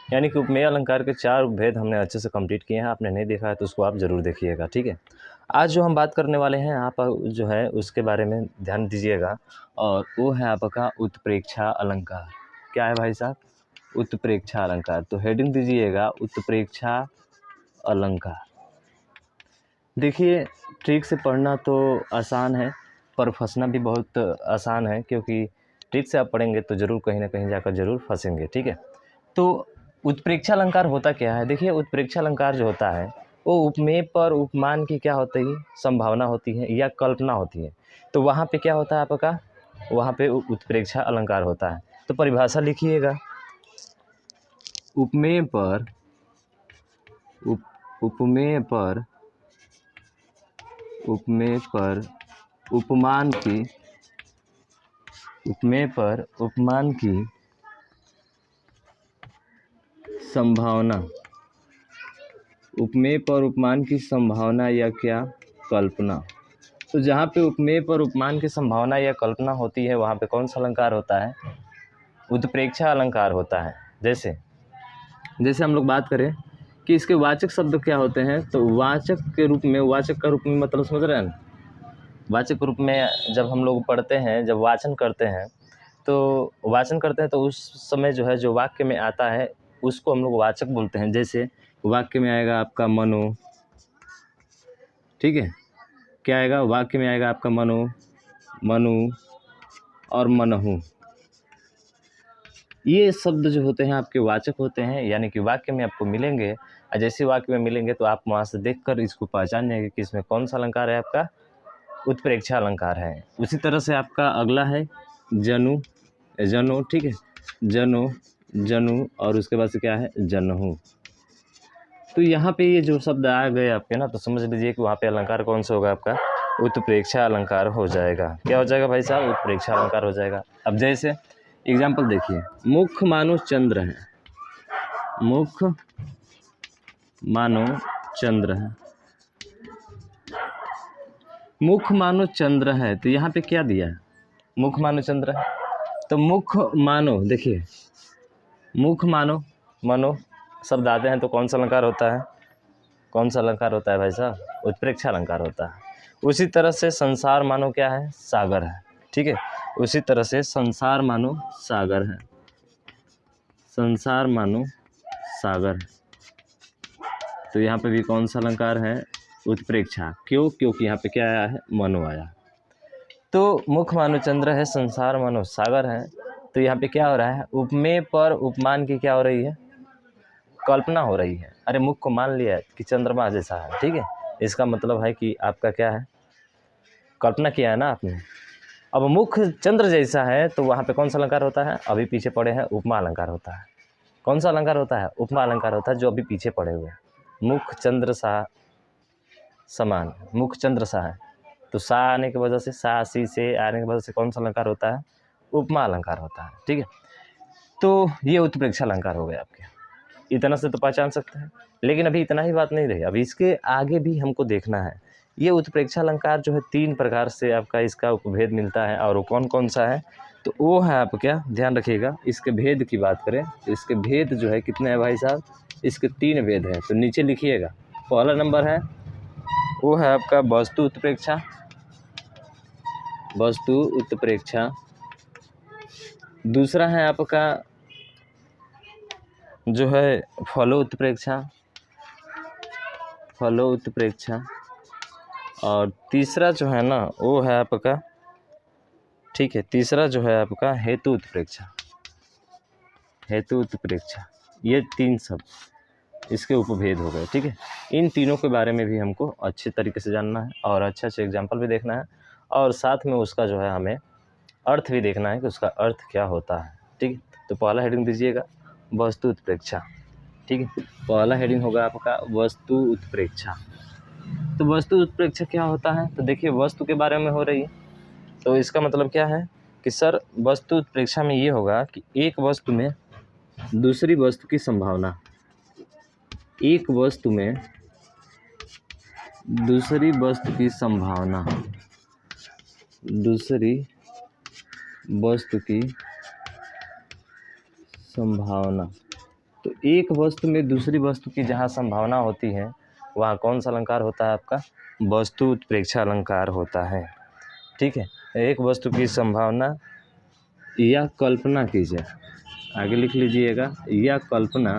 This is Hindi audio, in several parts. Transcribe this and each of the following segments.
यानी कि उपमेय अलंकार के 4 भेद हमने अच्छे से कंप्लीट किए हैं। आपने नहीं देखा है तो उसको आप ज़रूर देखिएगा, ठीक है। आज जो हम बात करने वाले हैं आप जो है उसके बारे में ध्यान दीजिएगा, और वो है आपका उत्प्रेक्षा अलंकार। क्या है भाई साहब? उत्प्रेक्षा अलंकार। तो हेडिंग दीजिएगा उत्प्रेक्षा अलंकार। देखिए, ट्रिक से पढ़ना तो आसान है पर फंसना भी बहुत आसान है, क्योंकि ट्रिक से आप पढ़ेंगे तो ज़रूर कहीं ना कहीं जाकर ज़रूर फंसेंगे, ठीक है। तो उत्प्रेक्षा अलंकार होता क्या है? देखिए, उत्प्रेक्षा अलंकार जो होता है वो उपमेय पर उपमान की क्या होती है, संभावना होती है या कल्पना होती है। तो वहाँ पे क्या होता है आपका, वहाँ पे उत्प्रेक्षा अलंकार होता है। तो परिभाषा लिखिएगा, उपमेय पर उपमेय पर उपमान की उपमेय पर उपमान की संभावना, उपमेय पर उपमान की संभावना या क्या कल्पना। तो जहाँ पे उपमेय पर उपमान की संभावना या कल्पना होती है वहाँ पे कौन सा अलंकार होता है? उत्प्रेक्षा अलंकार होता है। जैसे हम लोग बात करें कि इसके वाचक शब्द क्या होते हैं, तो वाचक के रूप में, वाचक का रूप में मतलब समझ रहे हैं ना? वाचक के रूप में जब हम लोग पढ़ते हैं, जब वाचन करते हैं तो उस समय जो है जो वाक्य में आता है उसको हम लोग वाचक बोलते हैं। जैसे वाक्य में आएगा आपका मनो, ठीक है। क्या आएगा? वाक्य में आएगा आपका मनो, मनु और मनहु। ये शब्द जो होते हैं आपके वाचक होते हैं, यानी कि वाक्य में आपको मिलेंगे, और जैसे वाक्य में मिलेंगे तो आप वहाँ से देखकर इसको पहचान जाएंगे कि इसमें कौन सा अलंकार है, आपका उत्प्रेक्षा अलंकार है। उसी तरह से आपका अगला है जनु, जनो, ठीक है, जनो, जनु, और उसके बाद से क्या है, जनहु। तो यहाँ पे ये जो शब्द आ गए आपके ना, तो समझ लीजिए कि वहाँ पे अलंकार कौन सा होगा, आपका उत्प्रेक्षा अलंकार हो जाएगा। क्या हो जाएगा भाई साहब? उत्प्रेक्षा अलंकार हो जाएगा। अब जैसे एग्जाम्पल देखिए, मुख मानो चंद्र है, मुख मानो चंद्र है, मुख मानो चंद्र है। तो यहाँ पे क्या दिया है? मुख मानो चंद्र है। तो मुख मानो, देखिए मुख मानो, मनो शब्द आते हैं तो कौन सा अलंकार होता है? कौन सा अलंकार होता है भाई साहब? उत्प्रेक्षा अलंकार होता है। उसी तरह से संसार मानो क्या है? सागर है, ठीक है। उसी तरह से संसार मानो सागर है, संसार मानो सागर है। तो यहाँ पे भी कौन सा अलंकार है? उत्प्रेक्षा। क्यों? क्योंकि यहाँ पे क्या आया है? मनो आया। तो मुख मानो चंद्र है, संसार मानो सागर है। तो यहाँ पे क्या हो रहा है? उपमेय पर उपमान की क्या हो रही है? कल्पना हो रही है। अरे मुख को मान लिया कि चंद्रमा जैसा है, ठीक है, इसका मतलब है कि आपका क्या है? कल्पना किया है ना आपने। अब मुख चंद्र जैसा है तो वहाँ पे कौन सा अलंकार होता है? अभी पीछे पड़े हैं, उपमा अलंकार होता है। कौन सा अलंकार होता है? उपमा अलंकार होता है, जो अभी पीछे पड़े हुए हैं। मुख चंद्र सा समान, मुख चंद्र सा है, तो सा आने की वजह से, सा सी से आने की वजह से कौन सा अलंकार होता है? उपमा अलंकार होता है, ठीक है। तो ये उत्प्रेक्षा अलंकार हो गए आपके। इतना से तो पहचान सकते हैं, लेकिन अभी इतना ही बात नहीं रही, अभी इसके आगे भी हमको देखना है। ये उत्प्रेक्षा अलंकार जो है 3 प्रकार से आपका इसका उपभेद मिलता है, और वो कौन कौन सा है? तो वो है, आप क्या ध्यान रखिएगा, इसके भेद की बात करें तो इसके भेद जो है कितने हैं भाई साहब? इसके 3 भेद हैं। तो नीचे लिखिएगा, पहला नंबर है वो है आपका वस्तु उत्प्रेक्षा, वस्तु उत्प्रेक्षा। दूसरा है आपका जो है फलो उत्प्रेक्षा, फलो उत्प्रेक्षा। और तीसरा जो है ना वो है आपका, ठीक है, तीसरा जो है आपका हेतु उत्प्रेक्षा, हेतु उत्प्रेक्षा। ये 3 शब्द इसके उपभेद हो गए, ठीक है। इन तीनों के बारे में भी हमको अच्छे तरीके से जानना है, और अच्छे अच्छे एग्जाम्पल भी देखना है, और साथ में उसका जो है हमें अर्थ भी देखना है कि उसका अर्थ क्या होता है, ठीक है। तो पहला हेडिंग दीजिएगा वस्तु उत्प्रेक्षा, ठीक है। पहला हेडिंग होगा आपका वस्तु उत्प्रेक्षा। तो वस्तु उत्प्रेक्षा क्या होता है? तो देखिए, वस्तु के बारे में हो रही है, तो इसका मतलब क्या है कि सर वस्तु उत्प्रेक्षा में ये होगा कि एक वस्तु में दूसरी वस्तु की संभावना, एक वस्तु में दूसरी वस्तु की संभावना, दूसरी वस्तु की संभावना, तो एक वस्तु में दूसरी वस्तु की जहाँ संभावना होती है वहाँ कौन सा अलंकार होता है आपका? वस्तु उत्प्रेक्षा अलंकार होता है। ठीक है, एक वस्तु की संभावना या कल्पना की जाए, आगे लिख लीजिएगा, या कल्पना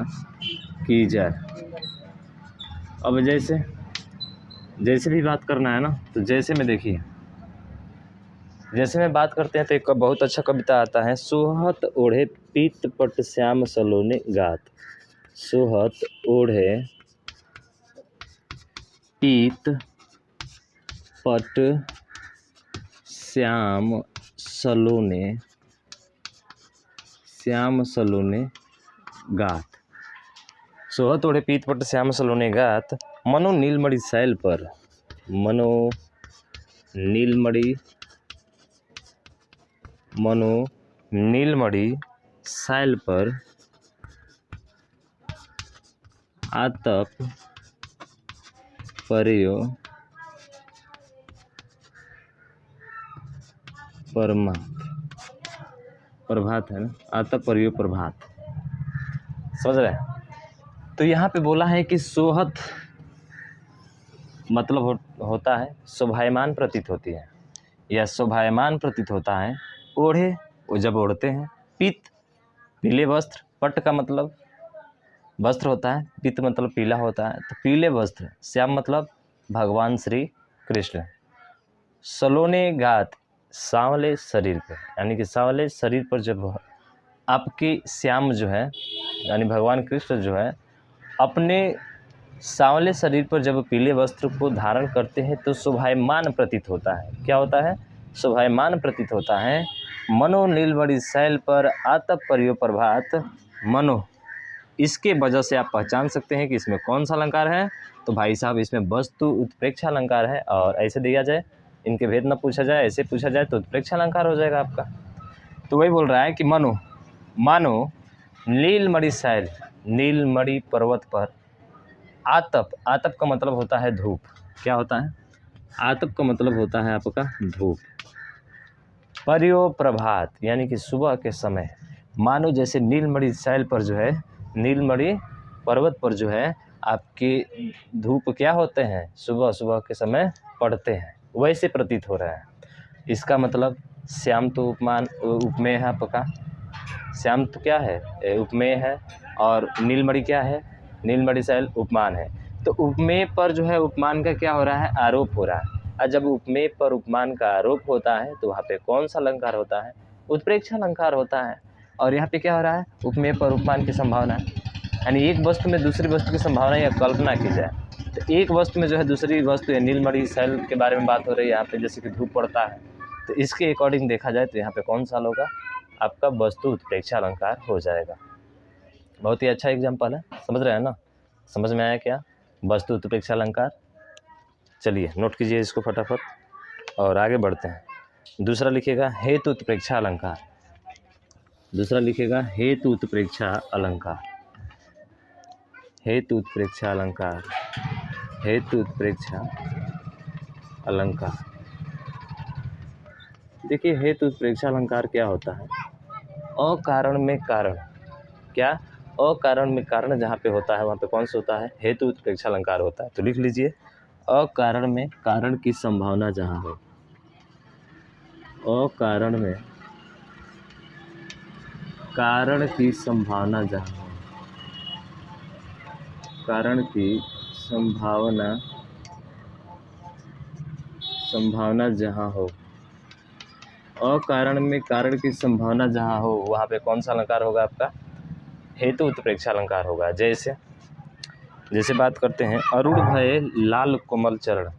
की जाए। अब जैसे भी बात करना है ना, तो जैसे में देखिए, जैसे में बात करते हैं तो एक बहुत अच्छा कविता आता है, सोहत ओढ़े पीत पट श्याम सलोने गात। सोहत ओढ़े पीत पट श्याम सलोने गात। सोहत ओढ़े पीत पट श्याम सलोने गात, मनो नीलमणि शैल पर, मनो नीलमणि शैल पर आतप पर्यो प्रभात है ना, आतप पर्यो प्रभात, समझ रहे हैं? तो यहाँ पे बोला है कि सोहत मतलब होता है शोभायमान प्रतीत होती है, या शोभायमान प्रतीत होता है। ओढ़े, वो जब ओढ़ते हैं, पीत पीले वस्त्र, पट का मतलब वस्त्र होता है, पीत मतलब पीला होता है, तो पीले वस्त्र, श्याम मतलब भगवान श्री कृष्ण, सलोने गात सांवले शरीर पर, यानी कि सांवले शरीर पर जब आपके श्याम जो है यानी भगवान कृष्ण जो है अपने सांवले शरीर पर जब पीले वस्त्र को धारण करते हैं तो शोभायमान प्रतीत होता है। क्या होता है? शोभायमान प्रतीत होता है। मनो नीलमणि शैल पर आतप पर्यो प्रभात, मनो, इसके वजह से आप पहचान सकते हैं कि इसमें कौन सा अलंकार है। तो भाई साहब इसमें वस्तु उत्प्रेक्षा अलंकार है, और ऐसे दिया जाए, इनके भेद न पूछा जाए, ऐसे पूछा जाए तो उत्प्रेक्षा अलंकार हो जाएगा आपका। तो वही बोल रहा है कि मानो नीलमणि शैल, नीलमणि पर्वत पर, आतप का मतलब होता है धूप। क्या होता है? आतप का मतलब होता है आपका धूप। पर्यो प्रभात, यानी कि सुबह के समय, मानो जैसे नीलमणि शैल पर जो है, नीलमणि पर्वत पर जो है आपके धूप क्या होते हैं, सुबह सुबह के समय पड़ते हैं, वैसे प्रतीत हो रहा है। इसका मतलब श्याम तो उपमेय है आपका, श्याम तो क्या है, उपमेय है, और नीलमणि क्या है, नीलमणि शैल उपमान है। तो उपमेय पर जो है उपमान का क्या हो रहा है, आरोप हो रहा है। और जब उपमेय पर उपमान का आरोप होता है तो वहाँ पे कौन सा अलंकार होता है? उत्प्रेक्षा अलंकार होता है। और यहाँ पे क्या हो रहा है, उपमेय पर उपमान की संभावना, यानी एक वस्तु में दूसरी वस्तु की संभावना या कल्पना की जाए। तो एक वस्तु में जो है दूसरी वस्तु या नीलमणि शैल के बारे में बात हो रही है यहाँ पे, जैसे कि धूप पड़ता है, तो इसके अकॉर्डिंग देखा जाए तो यहाँ पे कौन सा होगा, आपका वस्तु उत्प्रेक्षा अलंकार हो जाएगा। बहुत ही अच्छा एग्जाम्पल है, समझ रहे हैं ना? समझ में आया क्या वस्तु उत्प्रेक्षा अलंकार? चलिए नोट कीजिए इसको फटाफट और आगे बढ़ते हैं। दूसरा लिखिएगा हेतु उत्प्रेक्षा अलंकार। दूसरा लिखिएगा हेतु उत्प्रेक्षा अलंकार। हेतु उत्प्रेक्षा अलंकार, हेतु उत्प्रेक्षा अलंकार। देखिए हेतु उत्प्रेक्षा अलंकार क्या होता है? अकारण में कारण, क्या अकारण में कारण जहाँ पे होता है वहाँ पे कौन सा होता है? हेतु उत्प्रेक्षा अलंकार होता है। तो लिख लीजिए, अकारण में कारण की संभावना जहाँ हो, अकारण में कारण की संभावना जहाँ हो, कारण की संभावना जहाँ हो, अकारण में कारण की संभावना जहाँ हो वहाँ पे कौन सा अलंकार होगा आपका? हेतु उत्प्रेक्षा अलंकार होगा। जैसे बात करते हैं, अरुण भय लाल कोमल चरण।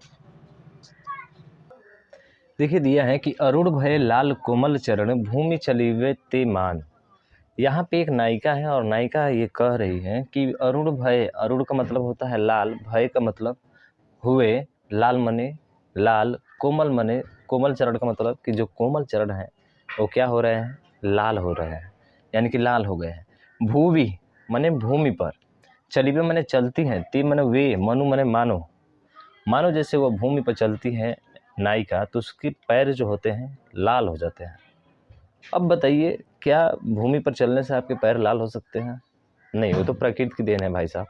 देखिए दिया है कि अरुण भय लाल कोमल चरण, भूमि चलीवे ते मान। यहाँ पे एक नायिका है और नायिका ये कह रही है कि अरुण भय, अरुण का मतलब होता है लाल, भय का मतलब हुए, लाल मने लाल, कोमल मने कोमल चरण का मतलब कि जो कोमल चरण है वो क्या हो रहे हैं? लाल हो रहे हैं, यानी कि लाल हो गए हैं। भूवि मने भूमि पर, चलीवे मने चलती हैं, ती मने वे, मनु मने मानो जैसे वो भूमि पर चलती है नायिका, तो उसके पैर जो होते हैं लाल हो जाते हैं। अब बताइए क्या भूमि पर चलने से आपके पैर लाल हो सकते हैं? नहीं, वो तो प्रकृति की देन है भाई साहब,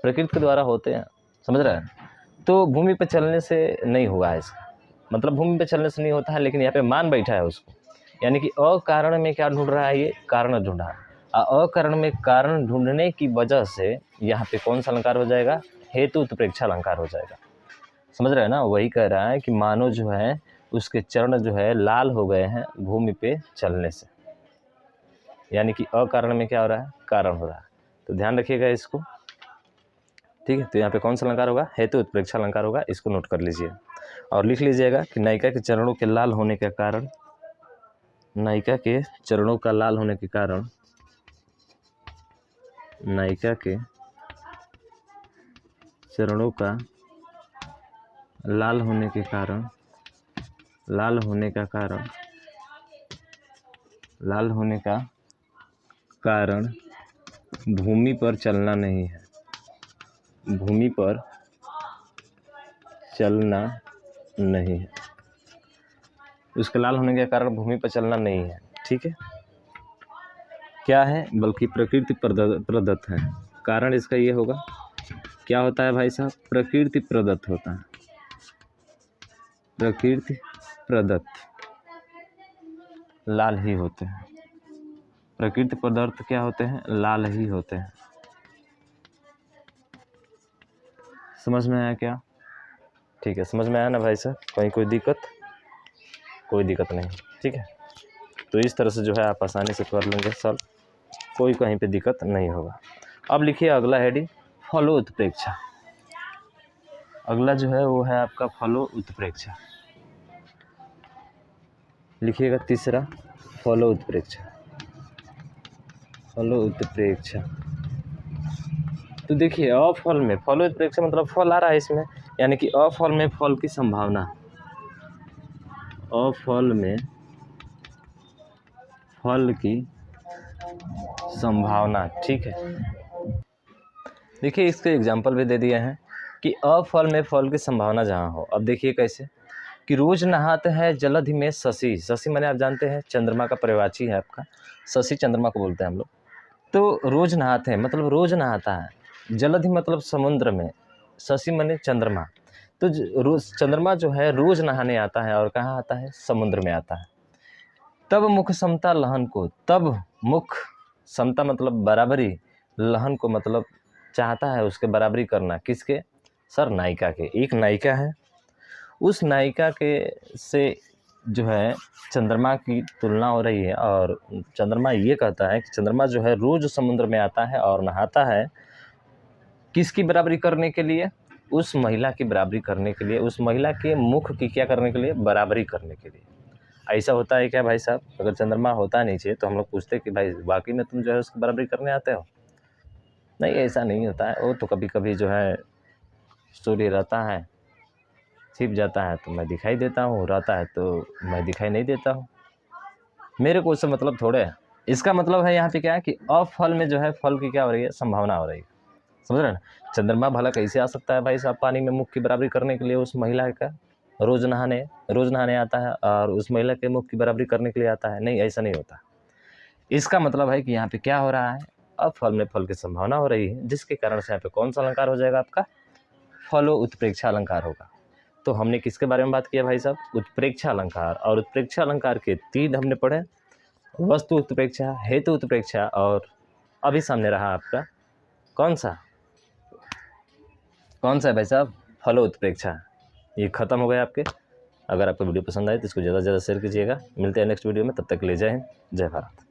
प्रकृति के द्वारा होते हैं, समझ रहे हैं। तो भूमि पर चलने से नहीं हुआ है इसका, मतलब भूमि पर चलने से नहीं होता है, लेकिन यहाँ पे मान बैठा है उसको, यानी कि अकारण में क्या ढूंढ रहा है, ये कारण ढूंढा है। अकारण में कारण ढूंढने की वजह से यहाँ पे कौन सा अलंकार हो जाएगा, हेतु उत्प्रेक्षा अलंकार हो जाएगा। समझ रहे हैं ना, वही कह रहा है कि मानो जो है उसके चरण जो है लाल हो गए हैं भूमि पे चलने से, यानी कि अकारण में क्या हो रहा है, कारण हो रहा है। तो ध्यान रखिएगा इसको, ठीक है। तो यहाँ पे कौन सा अलंकार होगा, हेतु उत्प्रेक्षा अलंकार होगा, इसको नोट कर लीजिए और लिख लीजिएगा कि नायिका के चरणों के लाल होने के कारण, नायिका के चरणों का लाल होने के कारण, नायिका के चरणों का लाल होने के कारण, लाल होने का कारण, लाल होने का कारण भूमि पर चलना नहीं है, भूमि पर चलना नहीं है, उसके लाल होने के कारण भूमि पर चलना नहीं है, ठीक है। क्या है, बल्कि प्रकृति प्रदत्त है। कारण इसका ये होगा, क्या होता है भाई साहब, प्रकृति प्रदत्त होता है, प्रकृति प्रदत्त लाल ही होते हैं, प्रकृति पदार्थ क्या होते हैं, लाल ही होते हैं। समझ में आया क्या, ठीक है, समझ में आया ना भाई साहब, कहीं कोई दिक्कत, कोई दिक्कत नहीं, ठीक है। तो इस तरह से जो है आप आसानी से कर लेंगे सॉल्व, कोई कहीं पे दिक्कत नहीं होगा। अब लिखिए अगला हेडिंग, फलो उत्प्रेक्षा। अगला जो है वो है आपका फलो उत्प्रेक्षा, लिखिएगा तीसरा, फलो उत्प्रेक्षा, फलो उत्प्रेक्षा। तो देखिए अफल में फलो उत्प्रेक्षा मतलब फल आ रहा है इसमें, यानी कि अफल में फल की संभावना, अफल में फल की संभावना, ठीक है। देखिए इसके एग्जाम्पल भी दे दिए हैं कि अफल में फल की संभावना जहाँ हो। अब देखिए कैसे, कि रोज नहाते हैं जलधि में शशि, शशि माने आप जानते हैं चंद्रमा का पर्यायवाची है आपका, शशि चंद्रमा को बोलते हैं हम लोग। तो रोज नहाते हैं मतलब रोज नहाता है, जलधि मतलब समुद्र में, शशि माने चंद्रमा। तो रोज चंद्रमा जो है रोज नहाने आता है, और कहाँ आता है, समुद्र में आता है। तब मुख समता लहन को, तब मुख समता मतलब बराबरी, लहन को मतलब चाहता है उसके बराबरी करना, किसके, सर नायिका के। एक नायिका है, उस नायिका के से जो है चंद्रमा की तुलना हो रही है, और चंद्रमा ये कहता है कि चंद्रमा जो है रोज समुद्र में आता है और नहाता है, किसकी बराबरी करने के लिए, उस महिला की बराबरी करने के लिए, उस महिला के मुख की क्या करने के लिए, बराबरी करने के लिए। ऐसा होता है क्या भाई साहब, अगर चंद्रमा होता नीचे तो हम लोग पूछते कि भाई वाकई में तुम जो है उसकी बराबरी करने आते हो, नहीं ऐसा नहीं होता है। वो तो कभी कभी जो है सूर्य रहता है, छिप जाता है तो मैं दिखाई देता हूँ, रहता है तो मैं दिखाई नहीं देता हूँ, मेरे को उससे मतलब थोड़े है। इसका मतलब है यहाँ पे क्या है कि अफल में जो है फल की क्या हो रही है, संभावना हो रही है, समझ रहे हैं ना। चंद्रमा भला कैसे आ सकता है भाई साहब पानी में मुख की बराबरी करने के लिए, उस महिला का रोज नहाने आता है और उस महिला के मुख की बराबरी करने के लिए आता है, नहीं ऐसा नहीं होता। इसका मतलब है कि यहाँ पे क्या हो रहा है, अफल में फल की संभावना हो रही है, जिसके कारण से यहाँ पे कौन सा अलंकार हो जाएगा आपका, फलो उत्प्रेक्षा अलंकार होगा। तो हमने किसके बारे में बात किया भाई साहब, उत्प्रेक्षा अलंकार। और उत्प्रेक्षा अलंकार के तीन हमने पढ़े, वस्तु उत्प्रेक्षा, हेतु उत्प्रेक्षा, और अभी सामने रहा आपका कौन सा है भाई साहब, फलो उत्प्रेक्षा। ये खत्म हो गया आपके। अगर आपको वीडियो पसंद आए तो इसको ज़्यादा से ज़्यादा शेयर कीजिएगा। मिलते हैं नेक्स्ट वीडियो में, तब तक ले जय हिंद, जय भारत।